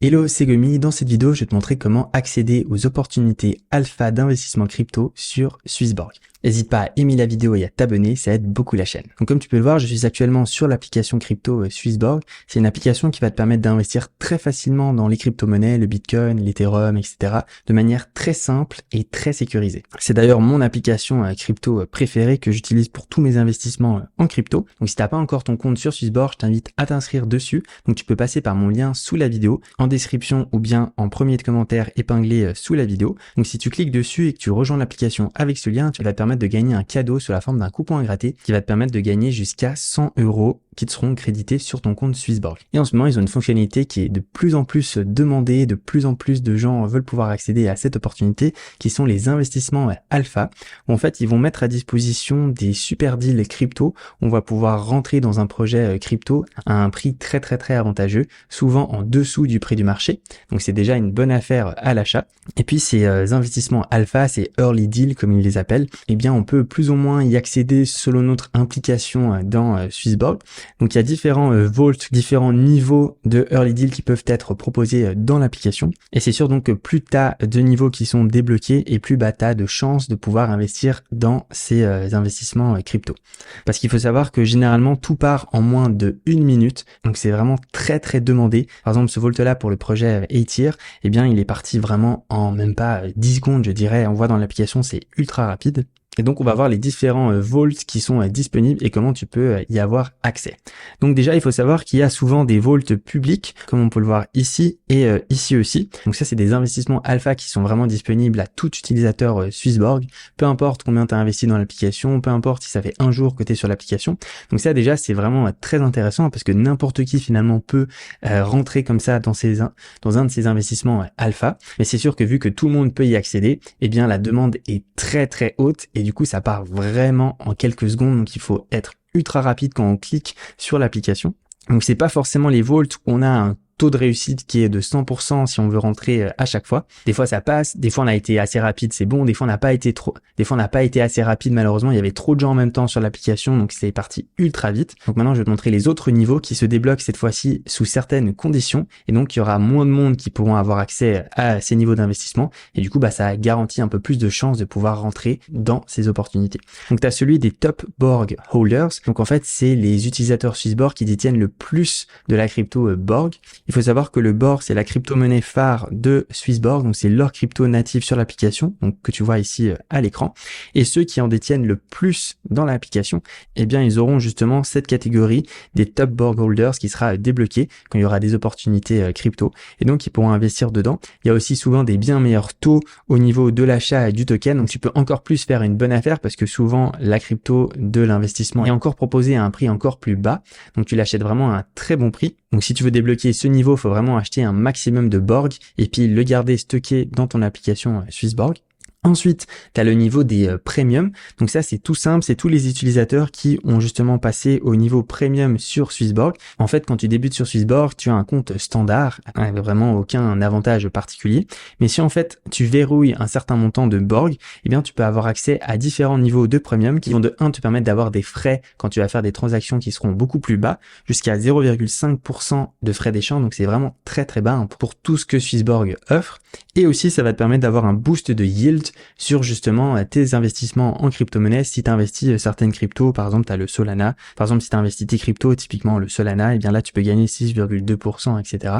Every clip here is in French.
Hello, c'est Gomi. Dans cette vidéo, je vais te montrer comment accéder aux opportunités alpha d'investissement crypto sur Swissborg. N'hésite pas à aimer la vidéo et à t'abonner, ça aide beaucoup la chaîne. Donc comme tu peux le voir, je suis actuellement sur l'application crypto Swissborg. C'est une application qui va te permettre d'investir très facilement dans les crypto-monnaies, le Bitcoin, l'Ethereum, etc. de manière très simple et très sécurisée. C'est d'ailleurs mon application crypto préférée que j'utilise pour tous mes investissements en crypto. Donc si tu n'as pas encore ton compte sur Swissborg, je t'invite à t'inscrire dessus. Donc tu peux passer par mon lien sous la vidéo, en description ou bien en premier de commentaire épinglé sous la vidéo. Donc si tu cliques dessus et que tu rejoins l'application avec ce lien, tu vas te permettre de gagner un cadeau sous la forme d'un coupon à gratter qui va te permettre de gagner jusqu'à 100 € qui te seront crédités sur ton compte Swissborg. Et en ce moment, ils ont une fonctionnalité qui est de plus en plus demandée, de plus en plus de gens veulent pouvoir accéder à cette opportunité, qui sont les investissements alpha, où en fait, ils vont mettre à disposition des super deals crypto, où on va pouvoir rentrer dans un projet crypto à un prix très avantageux, souvent en dessous du prix du marché. Donc c'est déjà une bonne affaire à l'achat. Et puis ces investissements alpha, ces early deals comme ils les appellent, eh bien on peut plus ou moins y accéder selon notre implication dans Swissborg. Donc il y a différents vaults, différents niveaux de early deal qui peuvent être proposés dans l'application. Et c'est sûr donc que plus tu as de niveaux qui sont débloqués et plus tu as de chances de pouvoir investir dans ces investissements crypto. Parce qu'il faut savoir que généralement tout part en moins de 1 minute. Donc c'est vraiment très demandé. Par exemple ce vault là pour le projet A-Tier, eh bien il est parti vraiment en même pas 10 secondes je dirais. On voit dans l'application c'est ultra rapide. Et donc, on va voir les différents vaults qui sont disponibles et comment tu peux y avoir accès. Donc déjà, il faut savoir qu'il y a souvent des vaults publics, comme on peut le voir ici et ici aussi. Donc ça, c'est des investissements alpha qui sont vraiment disponibles à tout utilisateur Swissborg. Peu importe combien tu as investi dans l'application, peu importe si ça fait un jour que tu es sur l'application. Donc ça, déjà, c'est vraiment très intéressant parce que n'importe qui finalement peut rentrer comme ça dans un de ces investissements alpha. Mais c'est sûr que vu que tout le monde peut y accéder, eh bien la demande est très haute. Et du coup, ça part vraiment en quelques secondes. Donc, il faut être ultra rapide quand on clique sur l'application. Donc, c'est pas forcément les vaults où on a un taux de réussite qui est de 100% si on veut rentrer à chaque fois. Des fois ça passe, des fois on a été assez rapide, c'est bon, des fois on n'a pas été assez rapide malheureusement, il y avait trop de gens en même temps sur l'application donc c'est parti ultra vite. Donc maintenant je vais te montrer les autres niveaux qui se débloquent cette fois-ci sous certaines conditions et donc il y aura moins de monde qui pourront avoir accès à ces niveaux d'investissement et du coup ça garantit un peu plus de chances de pouvoir rentrer dans ces opportunités. Donc tu as celui des top Borg holders. Donc en fait c'est les utilisateurs Swissborg qui détiennent le plus de la crypto Borg. Il faut savoir que le Borg, c'est la crypto-monnaie phare de Swissborg, donc c'est leur crypto native sur l'application, donc que tu vois ici à l'écran. Et ceux qui en détiennent le plus dans l'application, eh bien ils auront justement cette catégorie des top Borg holders qui sera débloquée quand il y aura des opportunités crypto. Et donc ils pourront investir dedans. Il y a aussi souvent des bien meilleurs taux au niveau de l'achat du token, donc tu peux encore plus faire une bonne affaire parce que souvent la crypto de l'investissement est encore proposée à un prix encore plus bas, donc tu l'achètes vraiment à un très bon prix. Donc si tu veux débloquer ce niveau, il faut vraiment acheter un maximum de Borg et puis le garder stocké dans ton application Swissborg. Ensuite, tu as le niveau des premium. Donc ça, c'est tout simple. C'est tous les utilisateurs qui ont justement passé au niveau premium sur Swissborg. En fait, quand tu débutes sur Swissborg, tu as un compte standard, avec vraiment aucun avantage particulier. Mais si en fait, tu verrouilles un certain montant de Borg, eh bien, tu peux avoir accès à différents niveaux de premium qui vont de 1 te permettre d'avoir des frais quand tu vas faire des transactions qui seront beaucoup plus bas, jusqu'à 0,5% de frais d'échange. Donc c'est vraiment très bas pour tout ce que Swissborg offre. Et aussi, ça va te permettre d'avoir un boost de yield sur justement tes investissements en crypto-monnaie. Si tu investis certaines cryptos, par exemple tu as le Solana, par exemple si tu investis tes cryptos, typiquement le Solana, et bien là tu peux gagner 6,2%, etc.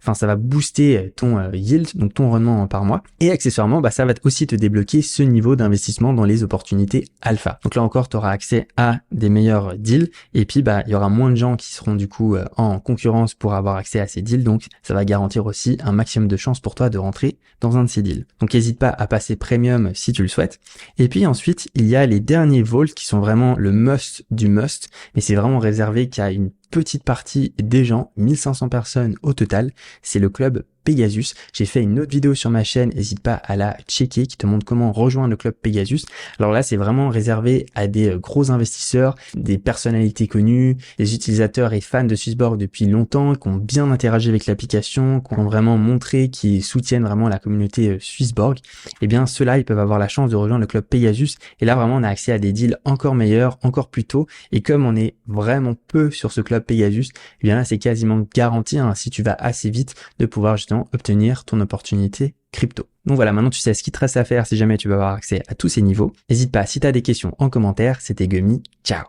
Enfin ça va booster ton yield, donc ton rendement par mois. Et accessoirement, ça va aussi te débloquer ce niveau d'investissement dans les opportunités alpha. Donc là encore, tu auras accès à des meilleurs deals et puis il y aura moins de gens qui seront du coup en concurrence pour avoir accès à ces deals. Donc ça va garantir aussi un maximum de chances pour toi de rentrer dans un de ces deals. Donc n'hésite pas à passer premium si tu le souhaites. Et puis ensuite, il y a les derniers vaults qui sont vraiment le must du must, mais c'est vraiment réservé qu'à une petite partie des gens, 1500 personnes au total. C'est le club Pegasus. J'ai fait une autre vidéo sur ma chaîne, n'hésite pas à la checker, qui te montre comment rejoindre le club Pegasus. Alors là, c'est vraiment réservé à des gros investisseurs, des personnalités connues, des utilisateurs et fans de Swissborg depuis longtemps, qui ont bien interagi avec l'application, qui ont vraiment montré qu'ils soutiennent vraiment la communauté Swissborg. Et bien, ceux-là, ils peuvent avoir la chance de rejoindre le club Pegasus. Et là, vraiment, on a accès à des deals encore meilleurs, encore plus tôt. Et comme on est vraiment peu sur ce club Pegasus, eh bien là, c'est quasiment garanti, si tu vas assez vite, de pouvoir justement confiant obtenir ton opportunité crypto. Donc voilà, maintenant tu sais ce qu'il te reste à faire si jamais tu veux avoir accès à tous ces niveaux. N'hésite pas, si tu as des questions en commentaire, c'était Gummy, ciao.